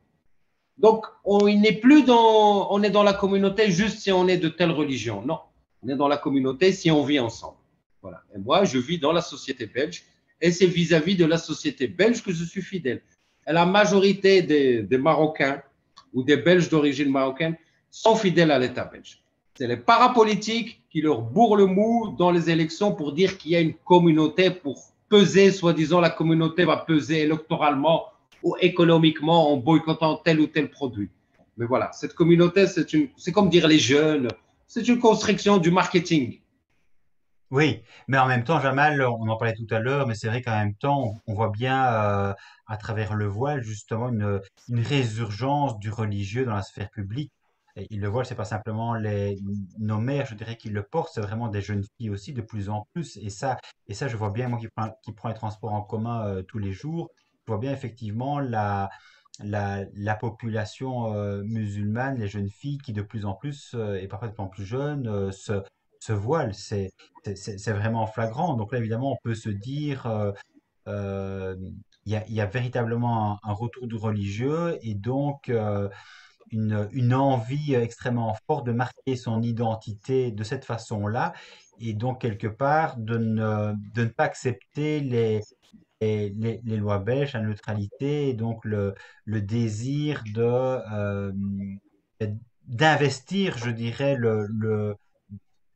Donc, on est dans la communauté juste si on est de telle religion. Non, on est dans la communauté si on vit ensemble. Voilà. Et moi, je vis dans la société belge et c'est vis-à-vis de la société belge que je suis fidèle. Et la majorité des Marocains ou des Belges d'origine marocaine sont fidèles à l'État belge. C'est les parapolitiques qui leur bourrent le mou dans les élections pour dire qu'il y a une communauté pour peser, soi-disant la communauté va peser électoralement ou économiquement en boycottant tel ou tel produit. Mais voilà, cette communauté, c'est comme dire les jeunes, c'est une construction du marketing. Oui, mais en même temps, Jamal, on en parlait tout à l'heure, mais c'est vrai qu'en même temps, on voit bien à travers le voile justement une résurgence du religieux dans la sphère publique. Et le voile, c'est pas simplement nos mères, je dirais, qui le portent, c'est vraiment des jeunes filles aussi de plus en plus. Et ça, je vois bien moi qui prends les transports en commun tous les jours, je vois bien effectivement la population musulmane, les jeunes filles qui de plus en plus et parfois de plus en plus jeunes se voilent. C'est vraiment flagrant. Donc là, évidemment, on peut se dire, euh, il y a véritablement un retour du religieux et donc une envie extrêmement forte de marquer son identité de cette façon-là et donc quelque part de ne pas accepter les lois belges, la neutralité et donc le désir d'investir, je dirais,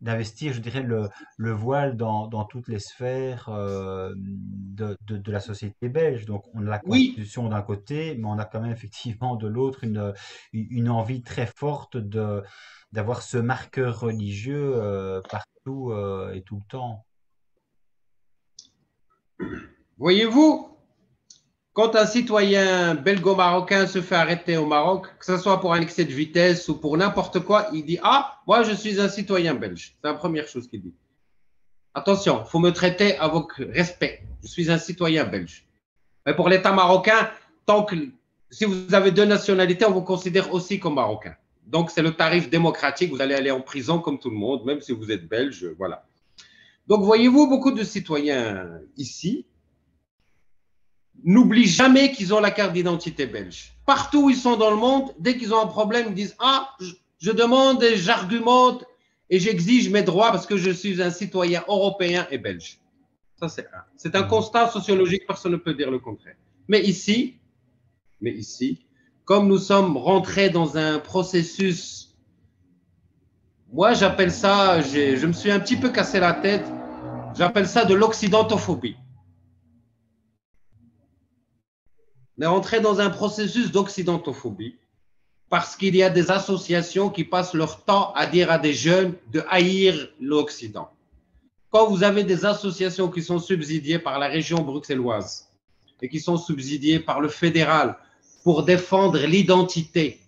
d'investir, je dirais, le voile dans toutes les sphères de la société belge. Donc, on a la Oui, Constitution d'un côté, mais on a quand même effectivement de l'autre une envie très forte d'avoir ce marqueur religieux partout et tout le temps. voyez-vous, quand un citoyen belgo-marocain se fait arrêter au Maroc, que ce soit pour un excès de vitesse ou pour n'importe quoi, il dit ah, moi je suis un citoyen belge. C'est la première chose qu'il dit. Attention, il faut me traiter avec respect. Je suis un citoyen belge. Mais pour l'État marocain, tant que si vous avez deux nationalités, on vous considère aussi comme marocain. Donc c'est le tarif démocratique. Vous allez aller en prison comme tout le monde, même si vous êtes belge. Voilà. Donc voyez-vous, beaucoup de citoyens ici n'oublient jamais qu'ils ont la carte d'identité belge. Partout où ils sont dans le monde, dès qu'ils ont un problème, ils disent ah, je demande et j'argumente et j'exige mes droits parce que je suis un citoyen européen et belge. Ça, c'est un. C'est un constat sociologique, personne ne peut dire le contraire. Mais ici, mais ici, comme nous sommes rentrés dans un processus, moi j'appelle ça, je me suis un petit peu cassé la tête, j'appelle ça de l'occidentophobie. On est rentré dans un processus d'occidentophobie parce qu'il y a des associations qui passent leur temps à dire à des jeunes de haïr l'Occident. Quand vous avez des associations qui sont subsidiées par la région bruxelloise et qui sont subsidiées par le fédéral pour défendre l'identité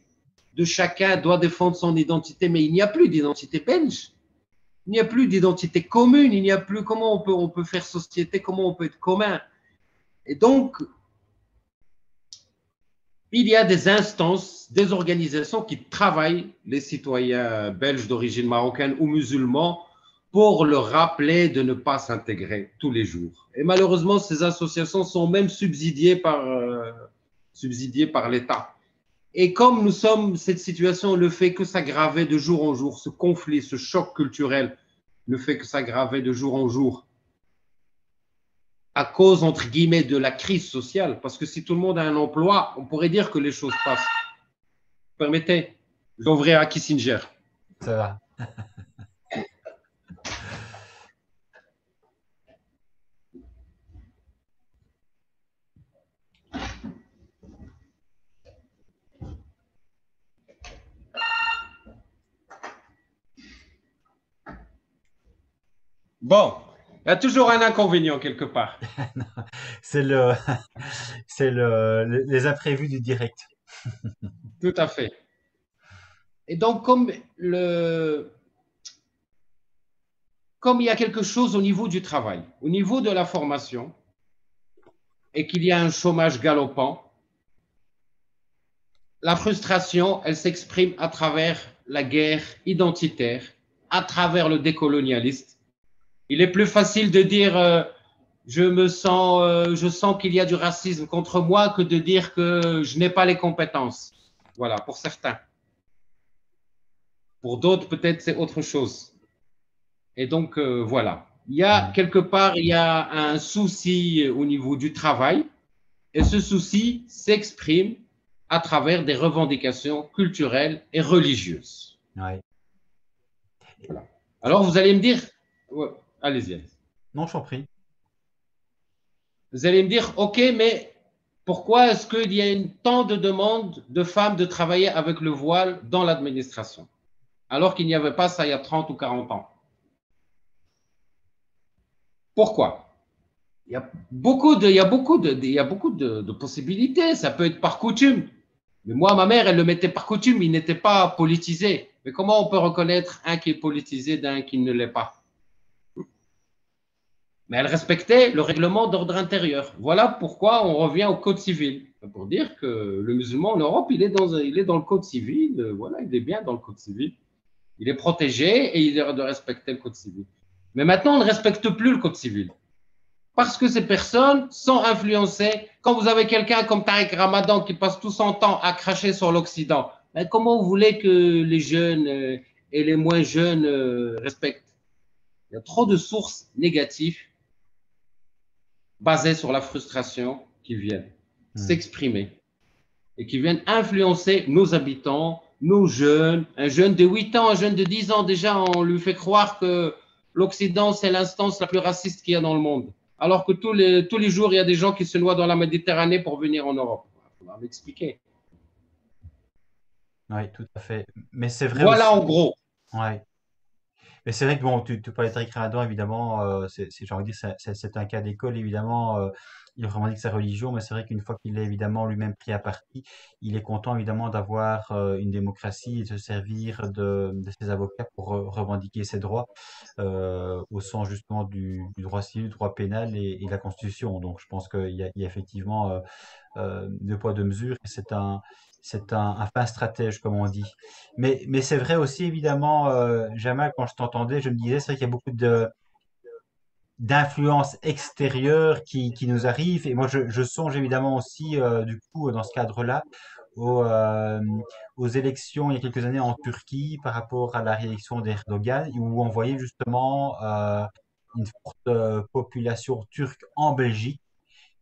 de chacun, doit défendre son identité, mais il n'y a plus d'identité belge, il n'y a plus d'identité commune, il n'y a plus comment on peut faire société, comment on peut être commun. Et donc, il y a des instances, des organisations qui travaillent, les citoyens belges d'origine marocaine ou musulmans, pour leur rappeler de ne pas s'intégrer tous les jours. Et malheureusement, ces associations sont même subsidiées par l'État. Et comme nous sommes, cette situation ne fait que s'aggraver de jour en jour, ce conflit, ce choc culturel ne fait que s'aggraver de jour en jour à cause, entre guillemets, de la crise sociale. Parce que si tout le monde a un emploi, on pourrait dire que les choses passent. Permettez, je vais ouvrir à Kissinger. Ça va. Bon, il y a toujours un inconvénient quelque part. C'est le, c'est les imprévus du direct. Tout à fait. Et donc, comme il y a quelque chose au niveau du travail, au niveau de la formation, et qu'il y a un chômage galopant, la frustration, elle s'exprime à travers la guerre identitaire, à travers le décolonialisme. Il est plus facile de dire je sens qu'il y a du racisme contre moi que de dire que je n'ai pas les compétences. Voilà, pour certains. Pour d'autres, peut-être c'est autre chose. Et donc, voilà. Il y a Mhm. quelque part, il y a un souci au niveau du travail, et ce souci s'exprime à travers des revendications culturelles et religieuses. Ouais. Voilà. Alors, vous allez me dire, ouais, allez-y, Non, je t'en prie. vous allez me dire, OK, mais pourquoi est-ce qu'il y a tant de demandes de femmes de travailler avec le voile dans l'administration, alors qu'il n'y avait pas ça il y a 30 ou 40 ans? Pourquoi? Il y a beaucoup de possibilités. Ça peut être par coutume. Mais moi, ma mère, elle le mettait par coutume. Il n'était pas politisé. Mais comment on peut reconnaître un qui est politisé d'un qui ne l'est pas? Mais elle respectait le règlement d'ordre intérieur. Voilà pourquoi on revient au code civil. Pour dire que le musulman en Europe, il est dans le code civil. Voilà, il est bien dans le code civil. Il est protégé et il est de respecter le code civil. Mais maintenant, on ne respecte plus le code civil. Parce que ces personnes sont influencées. Quand vous avez quelqu'un comme Tariq Ramadan qui passe tout son temps à cracher sur l'Occident, ben comment vous voulez que les jeunes et les moins jeunes respectent? Il y a trop de sources négatives basées sur la frustration qui viennent Mhm. s'exprimer et qui viennent influencer nos habitants, nos jeunes. Un jeune de 8 ans, un jeune de 10 ans, déjà, on lui fait croire que l'Occident, c'est l'instance la plus raciste qu'il y a dans le monde. Alors que tous les jours, il y a des gens qui se noient dans la Méditerranée pour venir en Europe. Il faudra m'expliquer. Oui, tout à fait. Mais c'est vrai Voilà aussi. en gros. Ouais. Mais c'est vrai que bon, tu parlais de Tariq Ramadan, évidemment, j'ai envie de dire, c'est un cas d'école, évidemment. Il revendique sa religion, mais c'est vrai qu'une fois qu'il est évidemment lui-même pris à partie, il est content évidemment d'avoir une démocratie et de se servir de ses avocats pour revendiquer ses droits au sens justement du droit civil, du droit pénal et de la Constitution. Donc je pense qu'il y a effectivement deux poids deux mesures et c'est un fin stratège comme on dit. Mais c'est vrai aussi évidemment, Jamal, quand je t'entendais, je me disais c'est vrai qu'il y a beaucoup d'influences extérieures qui nous arrivent et moi je songe évidemment aussi du coup dans ce cadre-là aux, euh, aux élections il y a quelques années en Turquie par rapport à la réélection d'Erdogan où on voyait justement une forte population turque en Belgique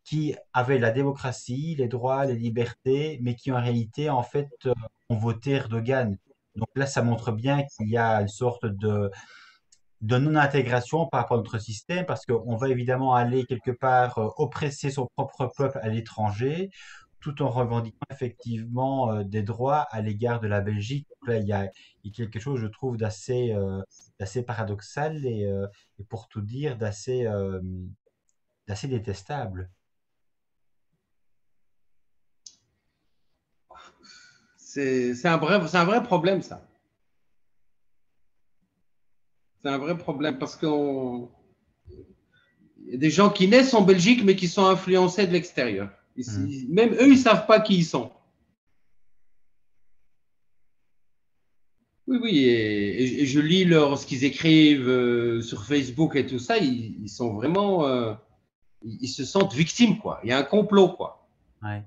qui avait la démocratie, les droits, les libertés, mais qui en réalité, en fait, ont voté Erdogan. Donc là, ça montre bien qu'il y a une sorte de non-intégration par rapport à notre système, parce qu'on va évidemment aller quelque part oppresser son propre peuple à l'étranger, tout en revendiquant effectivement des droits à l'égard de la Belgique. Donc là, il y a quelque chose, je trouve, d'assez paradoxal et pour tout dire, d'assez détestable. C'est un vrai problème, ça. C'est un vrai problème parce qu'il y a des gens qui naissent en Belgique, mais qui sont influencés de l'extérieur. Mhm. Même eux, ils ne savent pas qui ils sont. Oui, oui, et je lis ce qu'ils écrivent sur Facebook et tout ça, ils sont vraiment, ils se sentent victimes, quoi. Il y a un complot, quoi. Ouais.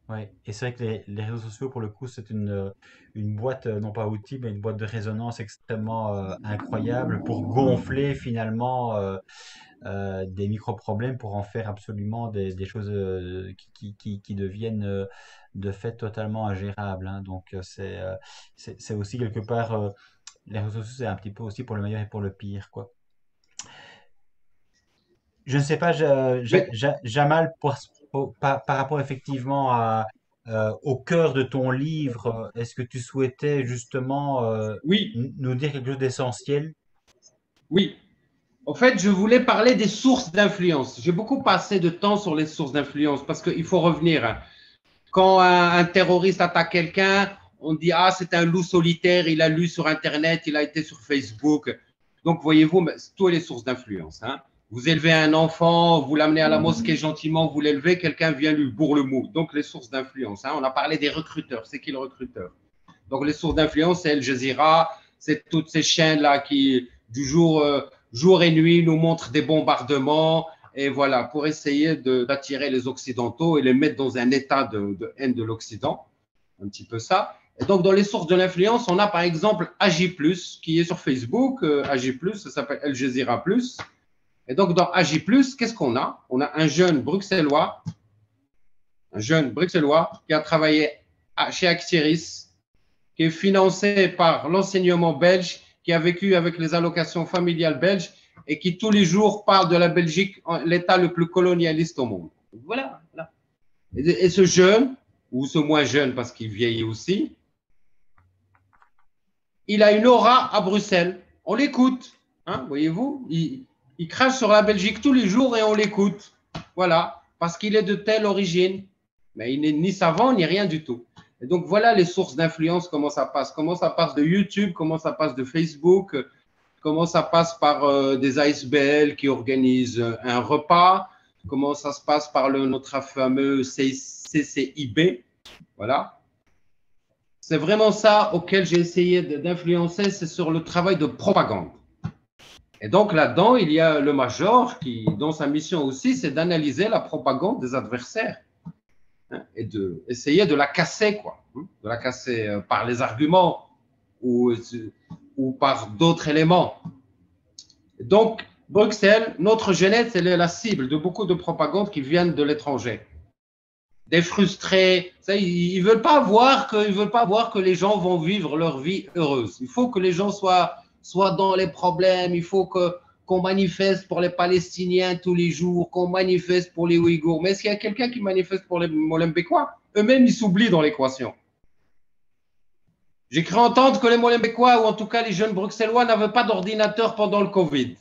Ouais, et c'est vrai que les réseaux sociaux, pour le coup, c'est une boîte, non pas outils, mais une boîte de résonance extrêmement incroyable pour gonfler finalement des micro-problèmes pour en faire absolument des choses qui deviennent de fait totalement ingérables, hein. Donc c'est aussi quelque part, les réseaux sociaux, c'est un petit peu aussi pour le meilleur et pour le pire, quoi. Je ne sais pas, Mais Jamal, par rapport effectivement au cœur de ton livre, est-ce que tu souhaitais justement oui, nous dire quelque chose d'essentiel? oui. En fait, je voulais parler des sources d'influence. J'ai beaucoup passé de temps sur les sources d'influence parce qu'il faut revenir, hein. Quand un terroriste attaque quelqu'un, on dit ah c'est un loup solitaire, il a lu sur Internet, il a été sur Facebook. Donc voyez-vous, toutes les sources d'influence, hein. Vous élevez un enfant, vous l'amenez à la mosquée gentiment, vous l'élevez, quelqu'un vient lui bourre le mou. Donc les sources d'influence, hein. On a parlé des recruteurs. C'est qui le recruteur? Donc les sources d'influence, c'est Al Jazeera, c'est toutes ces chaînes-là qui, du jour et nuit, nous montrent des bombardements, et voilà, pour essayer d'attirer les Occidentaux et les mettre dans un état de haine de l'Occident, un petit peu ça. Et donc, dans les sources de l'influence, on a par exemple AJ+, qui est sur Facebook, AJ+, ça s'appelle Al Jazeera+. Et donc, dans AJ+, qu'est-ce qu'on a? On a un jeune bruxellois qui a travaillé chez Axiris, qui est financé par l'enseignement belge, qui a vécu avec les allocations familiales belges et qui tous les jours parle de la Belgique, l'État le plus colonialiste au monde. Voilà. Voilà. Et ce jeune, ou ce moins jeune parce qu'il vieillit aussi, il a une aura à Bruxelles. On l'écoute, hein, voyez-vous, il crache sur la Belgique tous les jours et on l'écoute. Voilà, parce qu'il est de telle origine. Mais il n'est ni savant ni rien du tout. Et donc voilà les sources d'influence, comment ça passe. Comment ça passe de YouTube, comment ça passe de Facebook, comment ça passe par des ASBL qui organisent un repas, comment ça se passe par notre fameux CCIB. Voilà. C'est vraiment ça auquel j'ai essayé d'influencer, c'est sur le travail de propagande. Et donc là-dedans, il y a le major qui, dont sa mission aussi, c'est d'analyser la propagande des adversaires, hein, et d'essayer de la casser, quoi, hein, de la casser par les arguments ou par d'autres éléments. Donc, Bruxelles, notre jeunesse, elle est la cible de beaucoup de propagande qui viennent de l'étranger. Des frustrés, ça, ils veulent pas voir que les gens vont vivre leur vie heureuse. Il faut que les gens soient dans les problèmes. Il faut qu'on manifeste pour les Palestiniens tous les jours, qu'on manifeste pour les Ouïghours. Mais est-ce qu'il y a quelqu'un qui manifeste pour les Molenbeekois? Eux-mêmes, ils s'oublient dans l'équation. J'ai cru entendre que les Molenbeekois, ou en tout cas les jeunes bruxellois, n'avaient pas d'ordinateur pendant le Covid.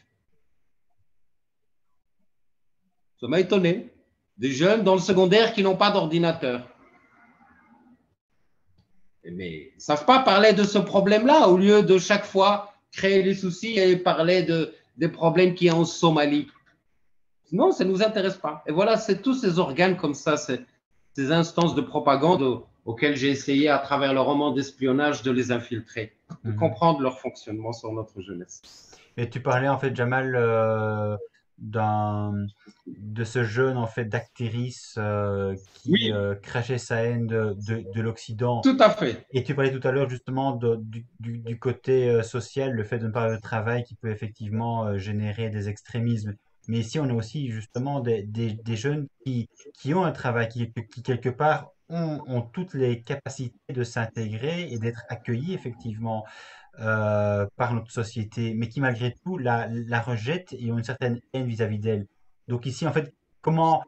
Ça m'a étonné. Des jeunes dans le secondaire qui n'ont pas d'ordinateur. Mais ils ne savent pas parler de ce problème-là, au lieu de chaque fois créer des soucis et parler des problèmes qu'il y a en Somalie. Non, ça ne nous intéresse pas. Et voilà, c'est tous ces organes comme ça, ces instances de propagande auxquelles j'ai essayé, à travers le roman d'espionnage, de les infiltrer, de Mhm. comprendre leur fonctionnement sur notre jeunesse. Et tu parlais en fait, Jamal, de ce jeune en fait d'actrice qui Oui, crachait sa haine de l'Occident. tout à fait. Et tu parlais tout à l'heure justement du côté social, le fait de ne pas avoir de travail qui peut effectivement générer des extrémismes. Mais ici, on a aussi justement des jeunes qui ont un travail, qui quelque part ont toutes les capacités de s'intégrer et d'être accueillis effectivement par notre société, mais qui malgré tout la rejettent et ont une certaine haine vis-à-vis d'elle. Donc ici, en fait, comment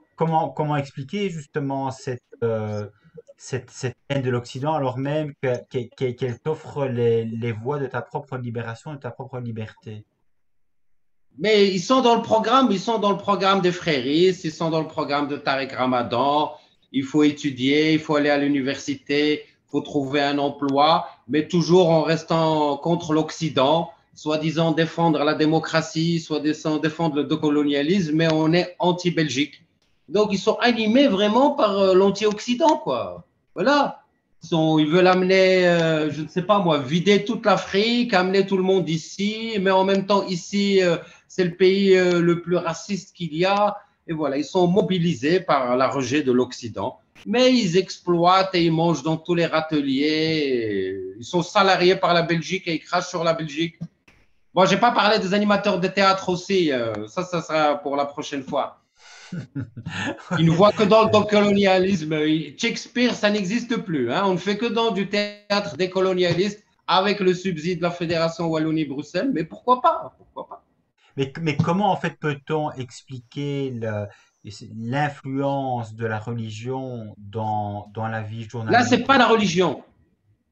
expliquer justement cette haine de l'Occident alors même qu'elle t'offre les voies de ta propre libération, de ta propre liberté? Mais ils sont dans le programme, ils sont dans le programme des fréristes, ils sont dans le programme de Tariq Ramadan. Il faut étudier, il faut aller à l'université, il faut trouver un emploi, mais toujours en restant contre l'Occident, soi-disant défendre la démocratie, soi-disant défendre le décolonialisme, mais on est anti-Belgique. Donc ils sont animés vraiment par l'anti-Occident, quoi. Voilà. Ils veulent amener, je ne sais pas moi, vider toute l'Afrique, amener tout le monde ici, mais en même temps ici, c'est le pays le plus raciste qu'il y a. Et voilà, ils sont mobilisés par la rejet de l'Occident. Mais ils exploitent et ils mangent dans tous les râteliers. Ils sont salariés par la Belgique et ils crachent sur la Belgique. Bon, j'ai pas parlé des animateurs de théâtre aussi. Ça sera pour la prochaine fois. Ils ne voient que dans le colonialisme. Shakespeare, ça n'existe plus. Hein. On ne fait que dans du théâtre décolonialiste avec le subside de la Fédération Wallonie-Bruxelles. Mais pourquoi pas? Pourquoi pas? Mais comment en fait peut-on expliquer l'influence de la religion dans la vie Là, c'est journalière? pas la religion.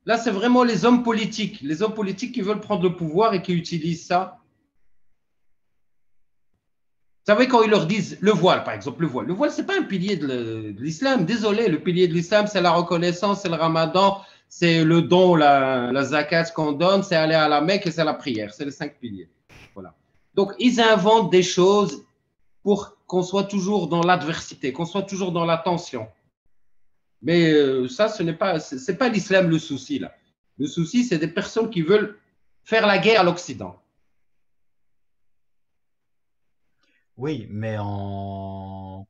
Là, c'est vraiment les hommes politiques. Les hommes politiques qui veulent prendre le pouvoir et qui utilisent ça. Vous savez, quand ils leur disent le voile, par exemple, le voile, c'est pas un pilier de l'islam. Désolé, le pilier de l'islam, c'est la reconnaissance, c'est le ramadan, c'est le don, la zakat qu'on donne, c'est aller à la Mecque et c'est la prière. C'est les 5 piliers. Voilà. Donc, ils inventent des choses pour qu'on soit toujours dans l'adversité, qu'on soit toujours dans la tension. Mais ça, ce n'est pas, c'est pas l'islam le souci, là. Le souci, c'est des personnes qui veulent faire la guerre à l'Occident. Oui, mais en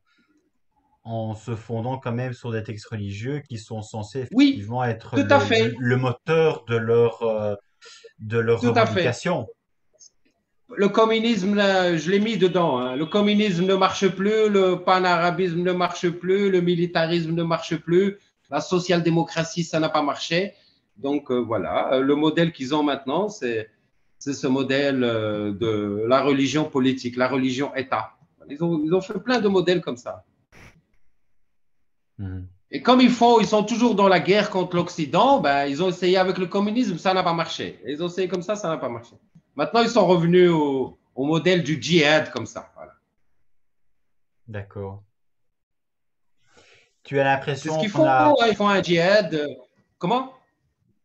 se fondant quand même sur des textes religieux qui sont censés Oui, effectivement être tout à fait, le moteur de leur tout à fait. revendication. Le communisme, là, je l'ai mis dedans. Hein. Le communisme ne marche plus, le panarabisme ne marche plus, le militarisme ne marche plus, la social-démocratie, ça n'a pas marché. Donc voilà, le modèle qu'ils ont maintenant, c'est ce modèle de la religion politique, la religion État. Ils ont fait plein de modèles comme ça. Mhm. Et comme ils sont toujours dans la guerre contre l'Occident, ben, ils ont essayé avec le communisme, ça n'a pas marché. Ils ont essayé comme ça n'a pas marché. Maintenant, ils sont revenus au modèle du djihad comme ça. Voilà. D'accord. Tu as C'est ce l'impression qu'ils qu'on font, a, hein, ils font un djihad. Comment?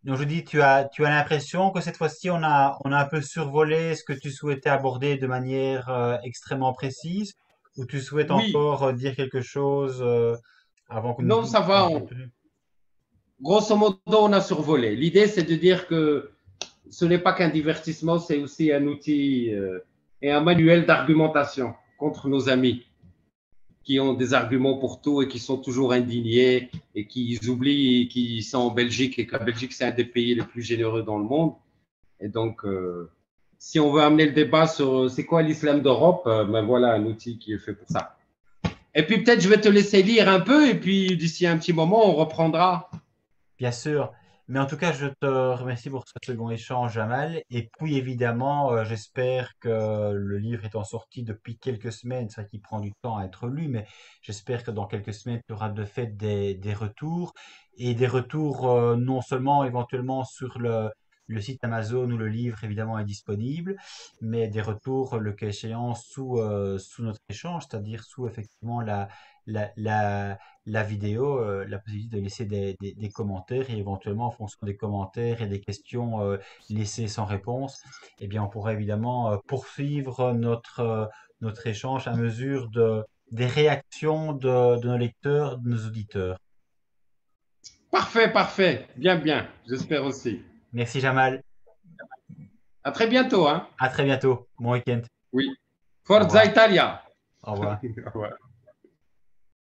non, je dis, tu as l'impression que cette fois-ci on a un peu survolé ce que tu souhaitais aborder de manière extrêmement précise, ou tu souhaites Oui, encore dire quelque chose avant que non, nous ça va. continuions? Grosso modo, on a survolé. L'idée, c'est de dire que ce n'est pas qu'un divertissement, c'est aussi un outil et un manuel d'argumentation contre nos amis qui ont des arguments pour tout et qui sont toujours indignés et qui oublient qu'ils sont en Belgique et que la Belgique, c'est un des pays les plus généreux dans le monde. Et donc, si on veut amener le débat sur c'est quoi l'islam d'Europe, ben voilà un outil qui est fait pour ça. Et puis peut-être je vais te laisser lire un peu et puis d'ici un petit moment, on reprendra. Bien sûr, mais en tout cas, je te remercie pour ce second échange, Jamal. Et puis évidemment, j'espère que le livre étant sorti depuis quelques semaines, c'est vrai qu'il prend du temps à être lu, mais j'espère que dans quelques semaines, tu auras de fait des retours et des retours non seulement éventuellement sur le site Amazon où le livre évidemment est disponible, mais des retours, le cas échéant, sous notre échange, c'est-à-dire sous effectivement la, la, la vidéo, la possibilité de laisser des commentaires et éventuellement en fonction des commentaires et des questions laissées sans réponse, eh bien on pourra évidemment poursuivre notre échange à mesure des réactions de nos lecteurs, de nos auditeurs. Parfait, parfait. Bien, bien. J'espère aussi. Merci Jamal, À très bientôt. Hein. à très bientôt, bon week-end. Oui. Forza Italia. Au revoir. Ouais.